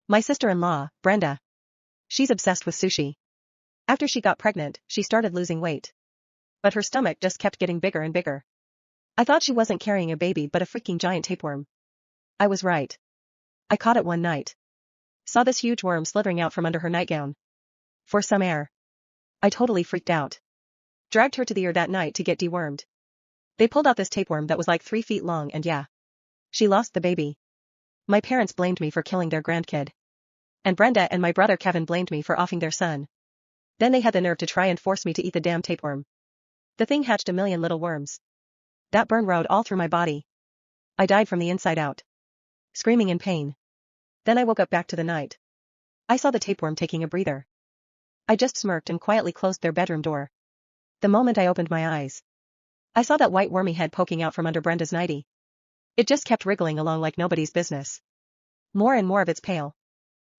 My sister-in-law, Brenda. She's obsessed with sushi. After she got pregnant, she started losing weight. But her stomach just kept getting bigger and bigger. I thought she wasn't carrying a baby but a freaking giant tapeworm. I was right. I caught it one night. Saw this huge worm slithering out from under her nightgown. For some air. I totally freaked out. Dragged her to the ER that night to get dewormed. They pulled out this tapeworm that was like 3 feet long and yeah. She lost the baby. My parents blamed me for killing their grandkid. And Brenda and my brother Kevin blamed me for offing their son. Then they had the nerve to try and force me to eat the damn tapeworm. The thing hatched a million little worms. That burn rode all through my body. I died from the inside out. Screaming in pain. Then I woke up back to the night. I saw the tapeworm taking a breather. I just smirked and quietly closed their bedroom door. The moment I opened my eyes, I saw that white wormy head poking out from under Brenda's nightie. It just kept wriggling along like nobody's business. More and more of its pale,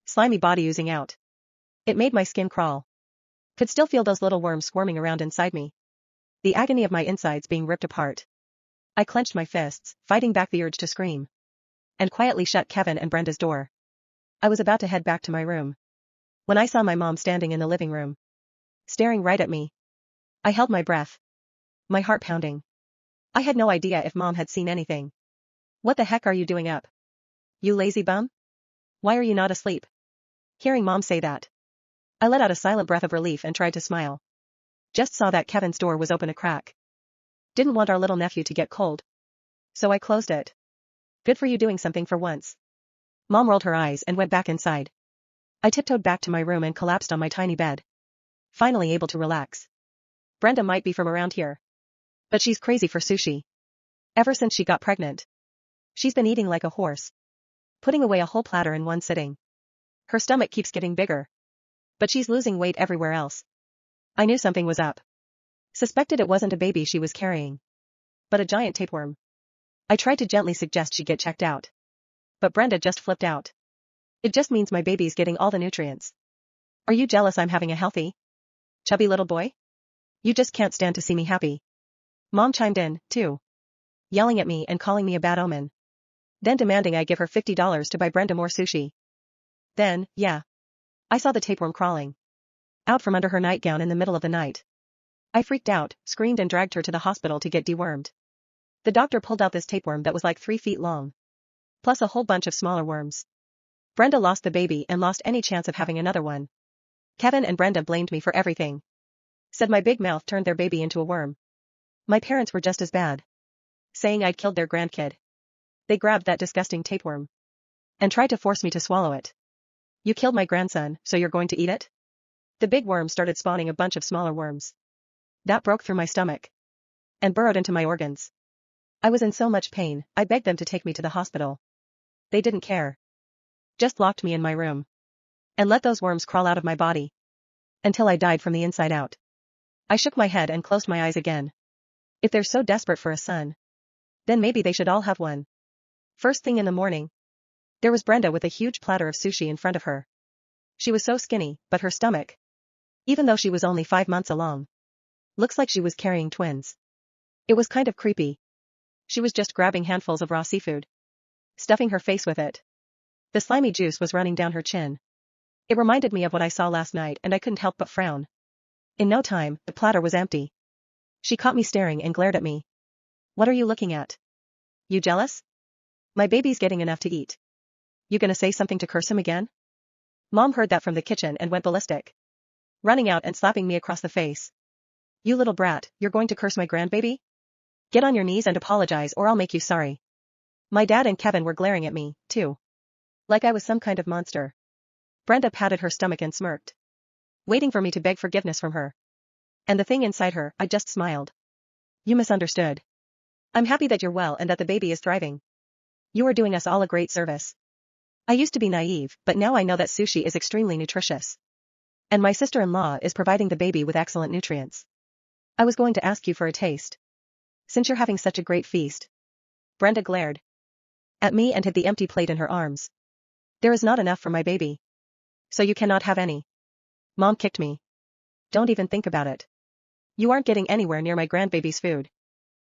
slimy body oozing out. It made my skin crawl. Could still feel those little worms squirming around inside me. The agony of my insides being ripped apart. I clenched my fists, fighting back the urge to scream. And quietly shut Kevin and Brenda's door. I was about to head back to my room. When I saw my mom standing in the living room. Staring right at me. I held my breath. My heart pounding. I had no idea if Mom had seen anything. What the heck are you doing up? You lazy bum? Why are you not asleep? Hearing Mom say that, I let out a silent breath of relief and tried to smile. Just saw that Kevin's door was open a crack. Didn't want our little nephew to get cold. So I closed it. Good for you doing something for once. Mom rolled her eyes and went back inside. I tiptoed back to my room and collapsed on my tiny bed. Finally able to relax. Brenda might be from around here. But she's crazy for sushi. Ever since she got pregnant. She's been eating like a horse. Putting away a whole platter in one sitting. Her stomach keeps getting bigger. But she's losing weight everywhere else. I knew something was up. Suspected it wasn't a baby she was carrying. But a giant tapeworm. I tried to gently suggest she get checked out. But Brenda just flipped out. It just means my baby's getting all the nutrients. Are you jealous I'm having a healthy, chubby little boy? You just can't stand to see me happy. Mom chimed in, too. Yelling at me and calling me a bad omen. Then demanding I give her $50 to buy Brenda more sushi. Then, yeah. I saw the tapeworm crawling out from under her nightgown in the middle of the night. I freaked out, screamed and dragged her to the hospital to get dewormed. The doctor pulled out this tapeworm that was like 3 feet long. Plus a whole bunch of smaller worms. Brenda lost the baby and lost any chance of having another one. Kevin and Brenda blamed me for everything. Said my big mouth turned their baby into a worm. My parents were just as bad. Saying I'd killed their grandkid. They grabbed that disgusting tapeworm. And tried to force me to swallow it. You killed my grandson, so you're going to eat it? The big worm started spawning a bunch of smaller worms. That broke through my stomach. And burrowed into my organs. I was in so much pain, I begged them to take me to the hospital. They didn't care. Just locked me in my room. And let those worms crawl out of my body. Until I died from the inside out. I shook my head and closed my eyes again. If they're so desperate for a son, then maybe they should all have one. First thing in the morning, there was Brenda with a huge platter of sushi in front of her. She was so skinny, but her stomach, even though she was only 5 months along, looks like she was carrying twins. It was kind of creepy. She was just grabbing handfuls of raw seafood, stuffing her face with it. The slimy juice was running down her chin. It reminded me of what I saw last night and I couldn't help but frown. In no time, the platter was empty. She caught me staring and glared at me. What are you looking at? You jealous? My baby's getting enough to eat. You gonna say something to curse him again? Mom heard that from the kitchen and went ballistic. Running out and slapping me across the face. You little brat, you're going to curse my grandbaby? Get on your knees and apologize or I'll make you sorry. My dad and Kevin were glaring at me, too. Like I was some kind of monster. Brenda patted her stomach and smirked. Waiting for me to beg forgiveness from her. And the thing inside her, I just smiled. You misunderstood. I'm happy that you're well and that the baby is thriving. You are doing us all a great service. I used to be naive, but now I know that sushi is extremely nutritious. And my sister-in-law is providing the baby with excellent nutrients. I was going to ask you for a taste. Since you're having such a great feast. Brenda glared at me and hid the empty plate in her arms. There is not enough for my baby. So you cannot have any. Mom kicked me. Don't even think about it. You aren't getting anywhere near my grandbaby's food.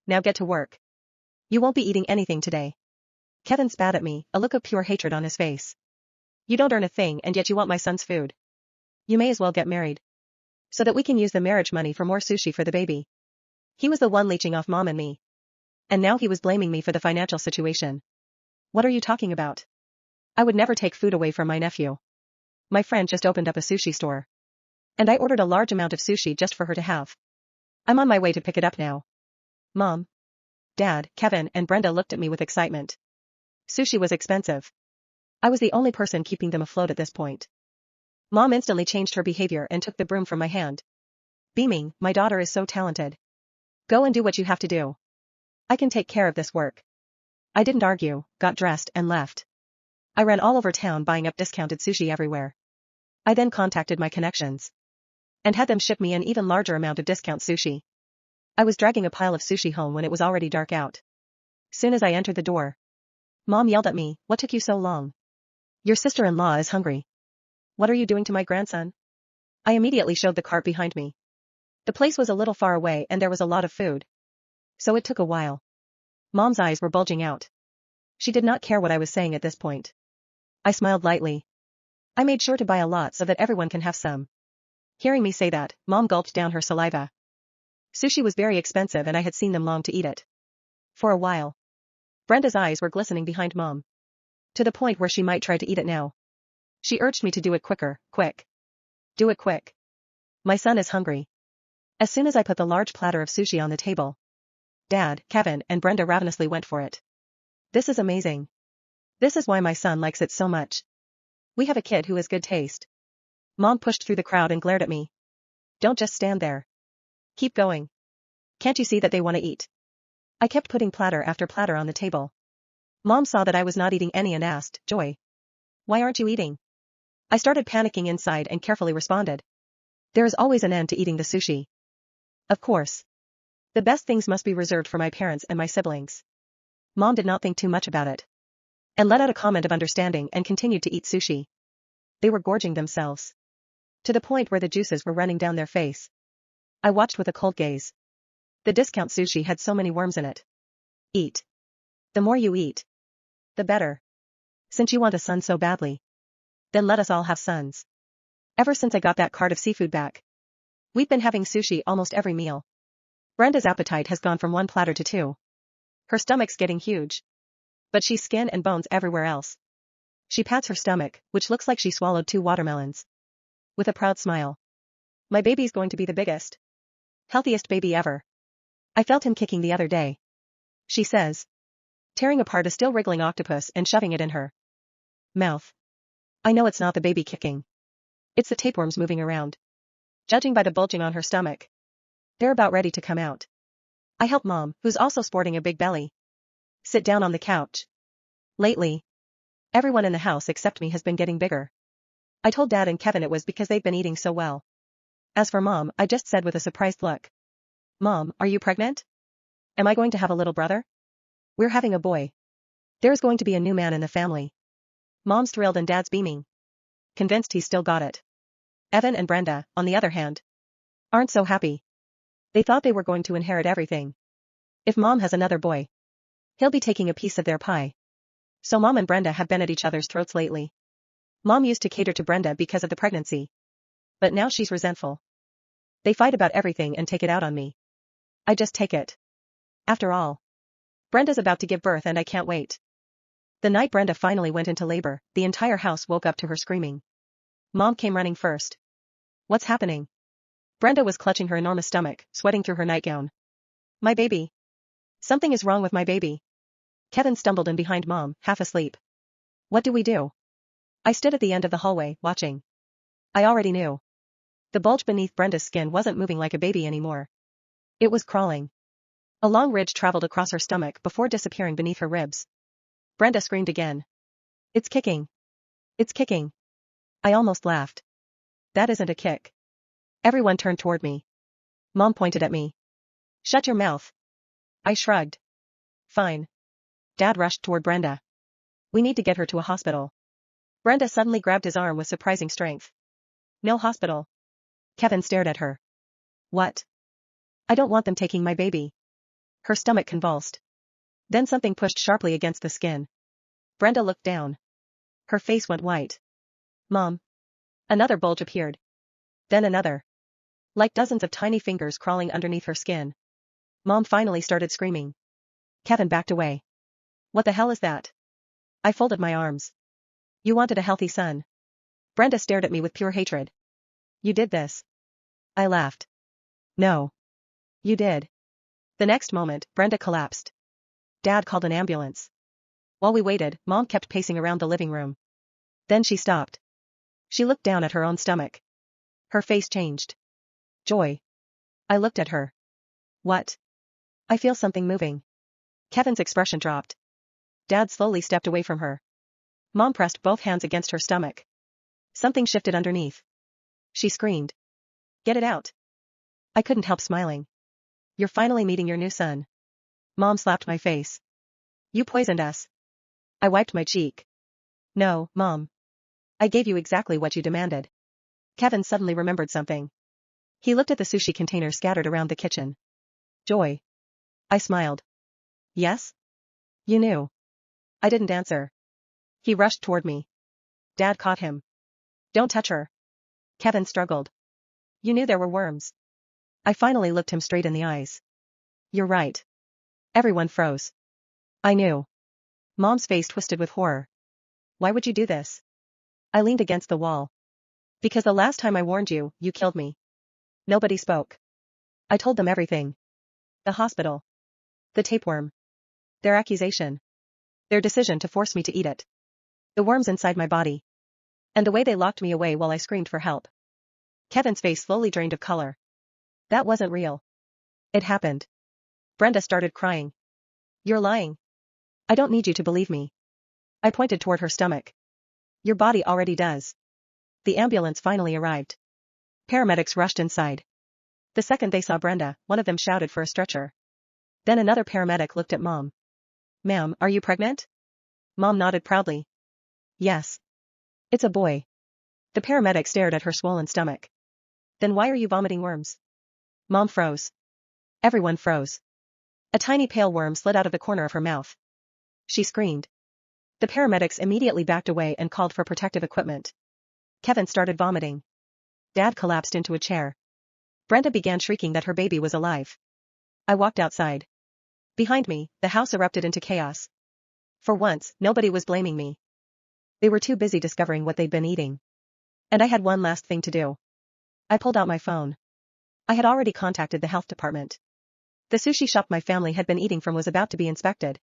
Now get to work. You won't be eating anything today. Kevin spat at me, a look of pure hatred on his face. You don't earn a thing and yet you want my son's food. You may as well get married. So that we can use the marriage money for more sushi for the baby. He was the one leeching off mom and me. And now he was blaming me for the financial situation. What are you talking about? I would never take food away from my nephew. My friend just opened up a sushi store. And I ordered a large amount of sushi just for her to have. I'm on my way to pick it up now. Mom, Dad, Kevin, and Brenda looked at me with excitement. Sushi was expensive. I was the only person keeping them afloat at this point. Mom instantly changed her behavior and took the broom from my hand. Beaming, my daughter is so talented. Go and do what you have to do. I can take care of this work. I didn't argue, got dressed and left. I ran all over town buying up discounted sushi everywhere. I then contacted my connections. And had them ship me an even larger amount of discount sushi. I was dragging a pile of sushi home when it was already dark out. Soon as I entered the door, Mom yelled at me, "What took you so long? Your sister-in-law is hungry. What are you doing to my grandson?" I immediately showed the cart behind me. The place was a little far away and there was a lot of food. So it took a while. Mom's eyes were bulging out. She did not care what I was saying at this point. I smiled lightly. I made sure to buy a lot so that everyone can have some. Hearing me say that, Mom gulped down her saliva. Sushi was very expensive and I had seen them long to eat it. For a while. Brenda's eyes were glistening behind Mom. To the point where she might try to eat it now. She urged me to do it quicker, quick. Do it quick. My son is hungry. As soon as I put the large platter of sushi on the table, Dad, Kevin, and Brenda ravenously went for it. This is amazing. This is why my son likes it so much. We have a kid who has good taste. Mom pushed through the crowd and glared at me. Don't just stand there. Keep going. Can't you see that they want to eat? I kept putting platter after platter on the table. Mom saw that I was not eating any and asked, "Joy, why aren't you eating?" I started panicking inside and carefully responded. There is always an end to eating the sushi. Of course. The best things must be reserved for my parents and my siblings. Mom did not think too much about it. And let out a comment of understanding and continued to eat sushi. They were gorging themselves. To the point where the juices were running down their face. I watched with a cold gaze. The discount sushi had so many worms in it. Eat. The more you eat, the better. Since you want a son so badly, then let us all have sons. Ever since I got that cart of seafood back, we've been having sushi almost every meal. Brenda's appetite has gone from one platter to two. Her stomach's getting huge. But she's skin and bones everywhere else. She pats her stomach, which looks like she swallowed 2 watermelons. With a proud smile. My baby's going to be the biggest, healthiest baby ever. I felt him kicking the other day. She says. Tearing apart a still wriggling octopus and shoving it in her mouth. I know it's not the baby kicking. It's the tapeworms moving around. Judging by the bulging on her stomach, they're about ready to come out. I help Mom, who's also sporting a big belly, sit down on the couch. Lately, everyone in the house except me has been getting bigger. I told Dad and Kevin it was because they've been eating so well. As for Mom, I just said with a surprised look. Mom, are you pregnant? Am I going to have a little brother? We're having a boy. There's going to be a new man in the family. Mom's thrilled and Dad's beaming. Convinced he's still got it. Evan and Brenda, on the other hand, aren't so happy. They thought they were going to inherit everything. If Mom has another boy, he'll be taking a piece of their pie. So Mom and Brenda have been at each other's throats lately. Mom used to cater to Brenda because of the pregnancy. But now she's resentful. They fight about everything and take it out on me. I just take it. After all, Brenda's about to give birth and I can't wait. The night Brenda finally went into labor, the entire house woke up to her screaming. Mom came running first. What's happening? Brenda was clutching her enormous stomach, sweating through her nightgown. My baby. Something is wrong with my baby. Kevin stumbled in behind Mom, half asleep. What do we do? I stood at the end of the hallway, watching. I already knew. The bulge beneath Brenda's skin wasn't moving like a baby anymore. It was crawling. A long ridge traveled across her stomach before disappearing beneath her ribs. Brenda screamed again. It's kicking. It's kicking. I almost laughed. That isn't a kick. Everyone turned toward me. Mom pointed at me. Shut your mouth. I shrugged. Fine. Dad rushed toward Brenda. We need to get her to a hospital. Brenda suddenly grabbed his arm with surprising strength. No hospital. Kevin stared at her. What? I don't want them taking my baby. Her stomach convulsed. Then something pushed sharply against the skin. Brenda looked down. Her face went white. Mom. Another bulge appeared. Then another. Like dozens of tiny fingers crawling underneath her skin. Mom finally started screaming. Kevin backed away. What the hell is that? I folded my arms. You wanted a healthy son. Brenda stared at me with pure hatred. You did this. I laughed. No. You did. The next moment, Brenda collapsed. Dad called an ambulance. While we waited, Mom kept pacing around the living room. Then she stopped. She looked down at her own stomach. Her face changed. Joy. I looked at her. What? I feel something moving. Kevin's expression dropped. Dad slowly stepped away from her. Mom pressed both hands against her stomach. Something shifted underneath. She screamed. Get it out. I couldn't help smiling. You're finally meeting your new son. Mom slapped my face. You poisoned us. I wiped my cheek. No, Mom. I gave you exactly what you demanded. Kevin suddenly remembered something. He looked at the sushi containers scattered around the kitchen. Joy. I smiled. Yes? You knew. I didn't answer. He rushed toward me. Dad caught him. Don't touch her. Kevin struggled. You knew there were worms. I finally looked him straight in the eyes. You're right. Everyone froze. I knew. Mom's face twisted with horror. Why would you do this? I leaned against the wall. Because the last time I warned you, you killed me. Nobody spoke. I told them everything. The hospital. The tapeworm. Their accusation. Their decision to force me to eat it. The worms inside my body. And the way they locked me away while I screamed for help. Kevin's face slowly drained of color. That wasn't real. It happened. Brenda started crying. You're lying. I don't need you to believe me. I pointed toward her stomach. Your body already does. The ambulance finally arrived. Paramedics rushed inside. The second they saw Brenda, one of them shouted for a stretcher. Then another paramedic looked at Mom. Ma'am, are you pregnant? Mom nodded proudly. Yes. It's a boy. The paramedic stared at her swollen stomach. Then why are you vomiting worms? Mom froze. Everyone froze. A tiny pale worm slid out of the corner of her mouth. She screamed. The paramedics immediately backed away and called for protective equipment. Kevin started vomiting. Dad collapsed into a chair. Brenda began shrieking that her baby was alive. I walked outside. Behind me, the house erupted into chaos. For once, nobody was blaming me. They were too busy discovering what they'd been eating. And I had one last thing to do. I pulled out my phone. I had already contacted the health department. The sushi shop my family had been eating from was about to be inspected.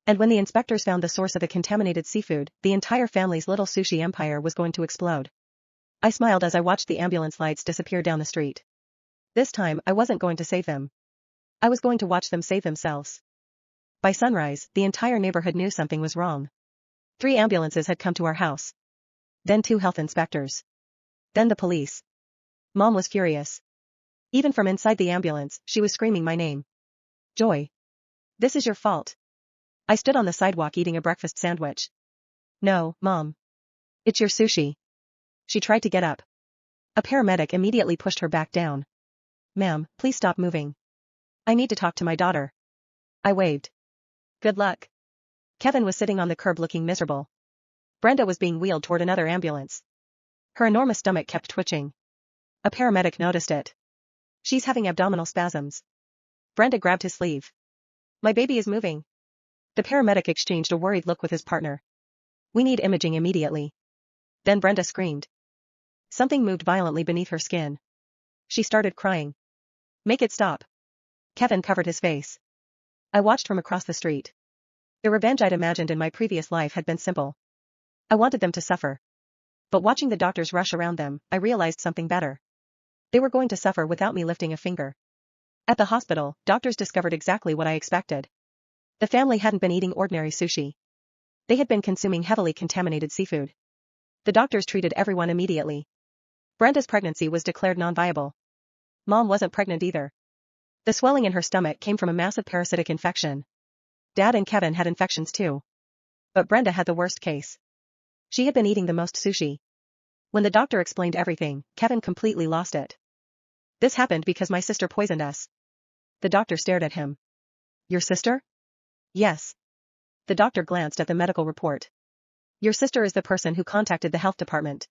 And when the inspectors found the source of the contaminated seafood, the entire family's little sushi empire was going to explode. I smiled as I watched the ambulance lights disappear down the street. This time, I wasn't going to save them. I was going to watch them save themselves. By sunrise, the entire neighborhood knew something was wrong. 3 ambulances had come to our house. Then 2 health inspectors. Then the police. Mom was furious. Even from inside the ambulance, she was screaming my name. Joy. This is your fault. I stood on the sidewalk eating a breakfast sandwich. No, Mom. It's your sushi. She tried to get up. A paramedic immediately pushed her back down. Ma'am, please stop moving. I need to talk to my daughter. I waved. Good luck. Kevin was sitting on the curb looking miserable. Brenda was being wheeled toward another ambulance. Her enormous stomach kept twitching. A paramedic noticed it. She's having abdominal spasms. Brenda grabbed his sleeve. My baby is moving. The paramedic exchanged a worried look with his partner. We need imaging immediately. Then Brenda screamed. Something moved violently beneath her skin. She started crying. Make it stop. Kevin covered his face. I watched from across the street. The revenge I'd imagined in my previous life had been simple. I wanted them to suffer. But watching the doctors rush around them, I realized something better. They were going to suffer without me lifting a finger. At the hospital, doctors discovered exactly what I expected. The family hadn't been eating ordinary sushi. They had been consuming heavily contaminated seafood. The doctors treated everyone immediately. Brenda's pregnancy was declared non-viable. Mom wasn't pregnant either. The swelling in her stomach came from a massive parasitic infection. Dad and Kevin had infections too. But Brenda had the worst case. She had been eating the most sushi. When the doctor explained everything, Kevin completely lost it. This happened because my sister poisoned us. The doctor stared at him. Your sister? Yes. The doctor glanced at the medical report. Your sister is the person who contacted the health department.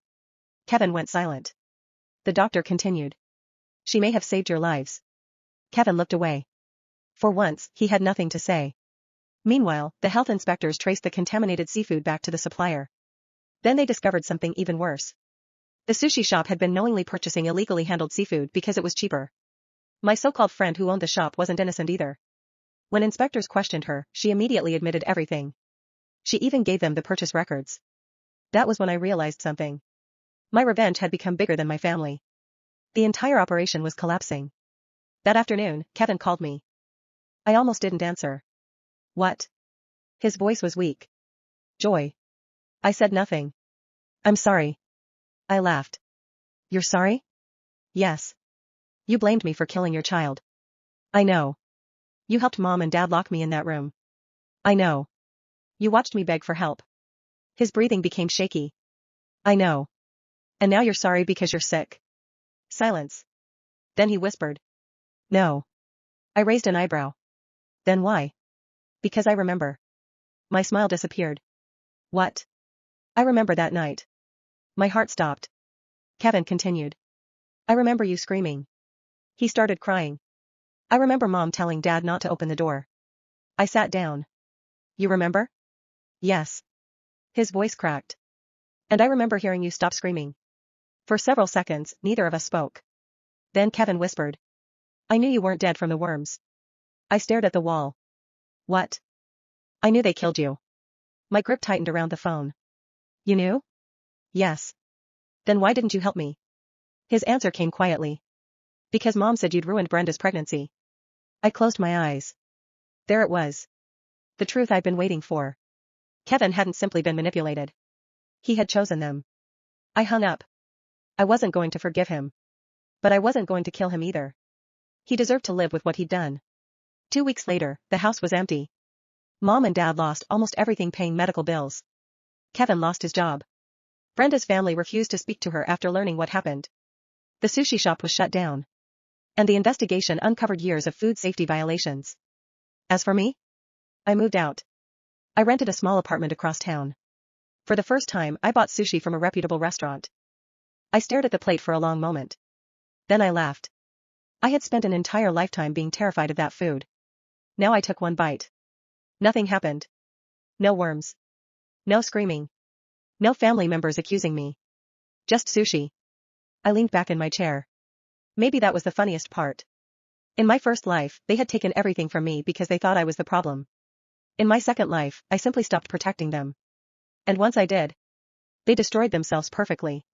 Kevin went silent. The doctor continued. She may have saved your lives. Kevin looked away. For once, he had nothing to say. Meanwhile, the health inspectors traced the contaminated seafood back to the supplier. Then they discovered something even worse. The sushi shop had been knowingly purchasing illegally handled seafood because it was cheaper. My so-called friend who owned the shop wasn't innocent either. When inspectors questioned her, she immediately admitted everything. She even gave them the purchase records. That was when I realized something. My revenge had become bigger than my family. The entire operation was collapsing. That afternoon, Kevin called me. I almost didn't answer. What? His voice was weak. Joy. I said nothing. I'm sorry. I laughed. You're sorry? Yes. You blamed me for killing your child. I know. You helped Mom and Dad lock me in that room. I know. You watched me beg for help. His breathing became shaky. I know. And now you're sorry because you're sick. Silence. Then he whispered. No. I raised an eyebrow. Then why? Because I remember. My smile disappeared. What? I remember that night. My heart stopped. Kevin continued. I remember you screaming. He started crying. I remember Mom telling Dad not to open the door. I sat down. You remember? Yes. His voice cracked. And I remember hearing you stop screaming. For several seconds, neither of us spoke. Then Kevin whispered. I knew you weren't dead from the worms. I stared at the wall. What? I knew they killed you. My grip tightened around the phone. You knew? Yes. Then why didn't you help me? His answer came quietly. Because Mom said you'd ruined Brenda's pregnancy. I closed my eyes. There it was. The truth I'd been waiting for. Kevin hadn't simply been manipulated. He had chosen them. I hung up. I wasn't going to forgive him. But I wasn't going to kill him either. He deserved to live with what he'd done. 2 weeks later, the house was empty. Mom and Dad lost almost everything paying medical bills. Kevin lost his job. Brenda's family refused to speak to her after learning what happened. The sushi shop was shut down. And the investigation uncovered years of food safety violations. As for me? I moved out. I rented a small apartment across town. For the first time, I bought sushi from a reputable restaurant. I stared at the plate for a long moment. Then I laughed. I had spent an entire lifetime being terrified of that food. Now I took one bite. Nothing happened. No worms. No screaming. No family members accusing me. Just sushi. I leaned back in my chair. Maybe that was the funniest part. In my first life, they had taken everything from me because they thought I was the problem. In my second life, I simply stopped protecting them. And once I did, they destroyed themselves perfectly.